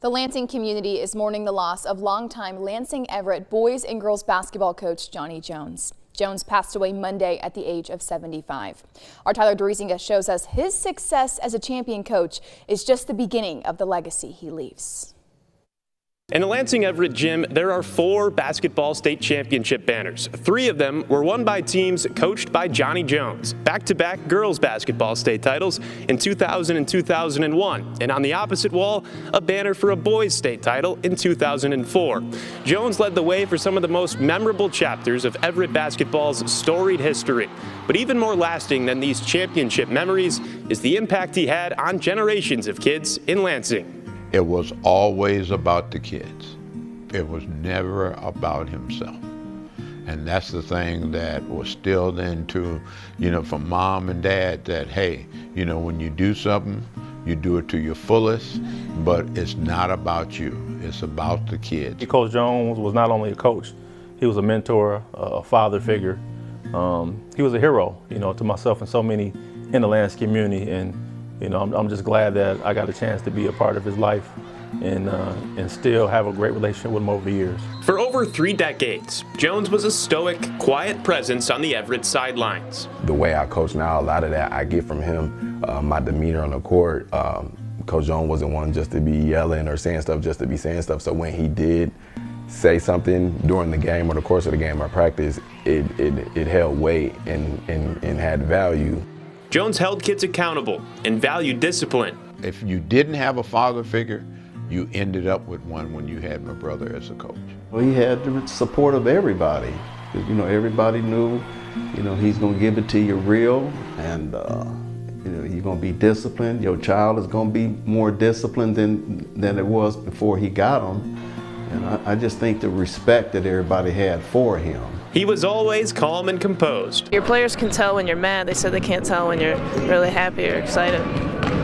The Lansing community is mourning the loss of longtime Lansing Everett boys and girls basketball coach Johnny Jones. Jones passed away Monday at the age of 75. Our Tyler Driesinga shows us his success as a champion coach is just the beginning of the legacy he leaves. In the Lansing Everett gym, there are 4 basketball state championship banners. 3 of them were won by teams coached by Johnny Jones. Back-to-back girls basketball state titles in 2000 and 2001. And on the opposite wall, a banner for a boys state title in 2004. Jones led the way for some of the most memorable chapters of Everett basketball's storied history. But even more lasting than these championship memories is the impact he had on generations of kids in Lansing. It was always about the kids. It was never about himself. And that's the thing that was stilled into, from mom and dad that, hey, when you do something, you do it to your fullest, but it's not about you. It's about the kids. Coach Jones was not only a coach, he was a mentor, a father figure. He was a hero, to myself and so many in the Lansing community. And I'm just glad that I got a chance to be a part of his life and still have a great relationship with him over the years. For over 3 decades, Jones was a stoic, quiet presence on the Everett sidelines. The way I coach now, a lot of that I get from him, my demeanor on the court. Coach Jones wasn't one just to be yelling or saying stuff just to be saying stuff. So when he did say something during the game or the course of the game or practice, it held weight and had value. Jones held kids accountable and valued discipline. If you didn't have a father figure, you ended up with one when you had my brother as a coach. Well, he had the support of everybody. Everybody knew, he's going to give it to you real, and you're going to be disciplined. Your child is going to be more disciplined than it was before he got him. And I just think the respect that everybody had for him. He was always calm and composed. Your players can tell when you're mad. They said they can't tell when you're really happy or excited.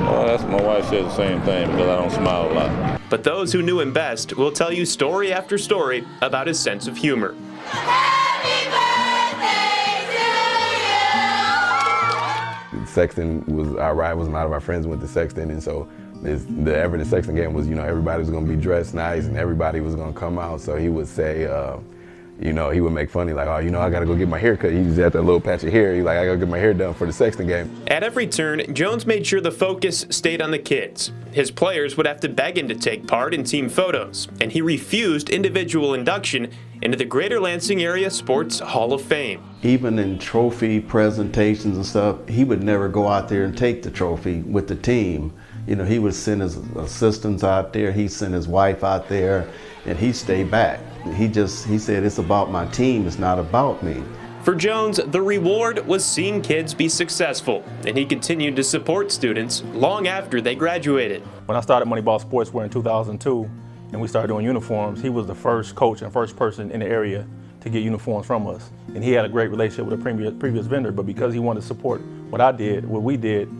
Well, that's my wife said the same thing because I don't smile a lot. But those who knew him best will tell you story after story about his sense of humor. Happy birthday to you! Sexton was our rivals. A lot of our friends went to Sexton, and so the Everett and Sexton game was, everybody was going to be dressed nice and everybody was going to come out. So he would say, he would make funny like, oh, I got to go get my hair cut. He just had that little patch of hair. He's like, I got to get my hair done for the Sexton game. At every turn, Jones made sure the focus stayed on the kids. His players would have to beg him to take part in team photos, and he refused individual induction into the Greater Lansing Area Sports Hall of Fame. Even in trophy presentations and stuff, he would never go out there and take the trophy with the team. He would send his assistants out there, he'd send his wife out there, and he'd stay back. He said, it's about my team, it's not about me. For Jones, the reward was seeing kids be successful, and he continued to support students long after they graduated. When I started Moneyball Sportswear in 2002, and we started doing uniforms, he was the first coach and first person in the area to get uniforms from us. And he had a great relationship with a previous vendor, but because he wanted to support what we did,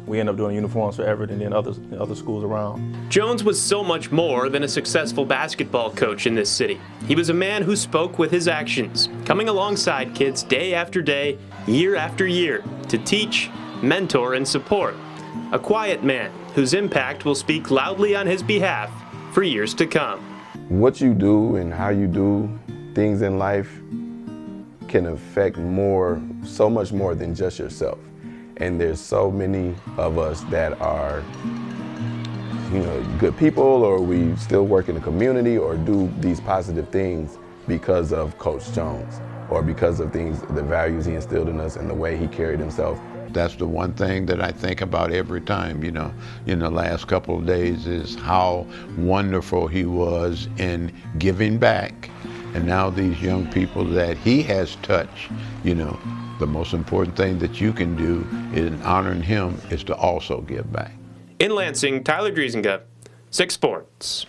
we ended up doing uniforms for Everett and then other schools around. Jones was so much more than a successful basketball coach in this city. He was a man who spoke with his actions, coming alongside kids day after day, year after year, to teach, mentor, and support. A quiet man whose impact will speak loudly on his behalf for years to come. What you do and how you do things in life can affect so much more than just yourself. And there's so many of us that are, good people, or we still work in the community or do these positive things because of Coach Jones or because of the values he instilled in us and the way he carried himself. That's the one thing that I think about every time, in the last couple of days is how wonderful he was in giving back. And now these young people that he has touched, the most important thing that you can do in honoring him is to also give back. In Lansing, Tyler Driesinga, 6 Sports.